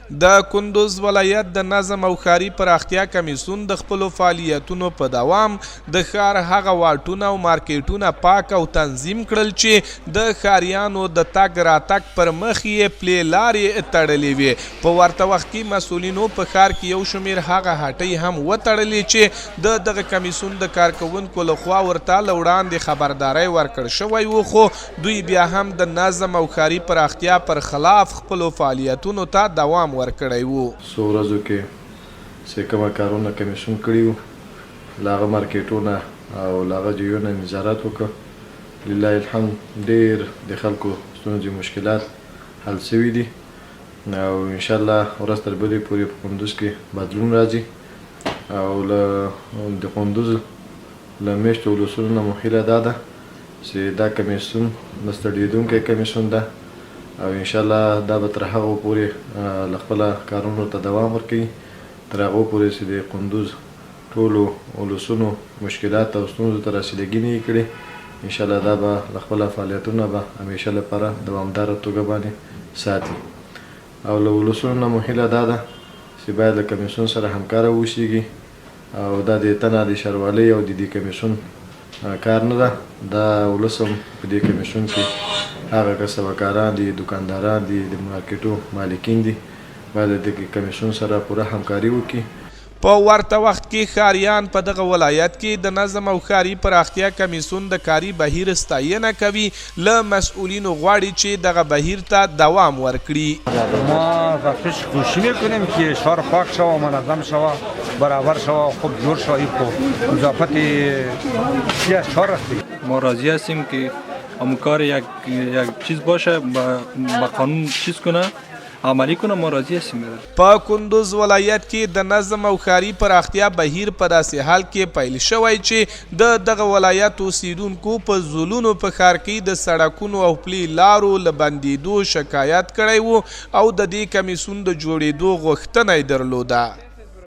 د کندوز ولایت د نظم او ښاري پراختیا کمیسیون د خپلو فعالیتونو په دوام د ښار هغه واټونه او مارکیټونه پاک او تنظیم کړل چې د ښاریانو د تګ راتګ پر مخ یې پلې لارې تړلې وې. په ورته وخت کې مسؤلینو په ښار کې یو شمېر هغه هټۍ هم وتړلې چې د دغه کمیسیون د کارکوونکو لخوا ورته له وړاندې خبرداری ورکړ شوی و، خو دوی بیا هم د نظم او ښاري پراختیا پر خلاف خپلو فعالیتونو ته دوام ورکړی و. څو ورځو کې چې کومه کارونه کمیسیون کړي وو له هغه مارکیټونه او له هغه ځایونو نظارت وکړ. لله الحمد ډېر د خلکو ستونزې مشکلات حل شوي دي او انشاءالله ورځ تر بلې پورې په کندوز کې بدلون راځي او له د کندوز له میشتو ولسونو نه مو هیله دا ده چې دا کمیسیون نه ستړېدونکی کمیسیون ده او انشاءالله دا به تر هغو پورې له خپله کارونو ته دوام ورکوي تر هغو پورې چې د کندوز ټولو ولسونو مشکلات او ستونزو ته رسیدګي نه یې کړې. انشاءالله دا به له خپله فعالیتونه به همیشه لپاره دوامداره توګه باندې ساتي او له ولسونو نه مو هیله دا ده چې باید له کمیسیون سره همکاره واوسیږي او دا د تنه د ښاروالۍ او د دې کمیسیون کار نه ده. دا ولس هم په دې کمیسیون کې هغه کسبکاران دي، دکانداران دي، د مارکیټو مالکین دي، باید د کمیسیون سره پوره همکاري وکړي. په ورته وخت کې ښاریان په دغه ولایت کې د نظم او ښاري پراختیا کمیسیون د کاري بهیر ستاینه کوي. له مسئولینو غواړي چې دغه بهیر ته دوام ورکړي. ما واقعش کوشش میکنیم که شهر پاک شود، منظم شود، برابر شود، خوب جور شود. خب اضافت شهر هستی. ما راضی هستیم که کار یک چیز باشه، با قانون چیز کنه، عملی کنه. ما راضی هستیم. په کندوز ولایت کې د نظم او ښاري پراختیا بهیر په داسې حال کې پیل شوی چې د دغه ولایت اوسیدونکو په زلونو په ښار کې د سړکونو او پلي لارو له بندېدو شکایت کړی و او د دې کمیسیون د جوړېدو غوښتنه یې درلوده.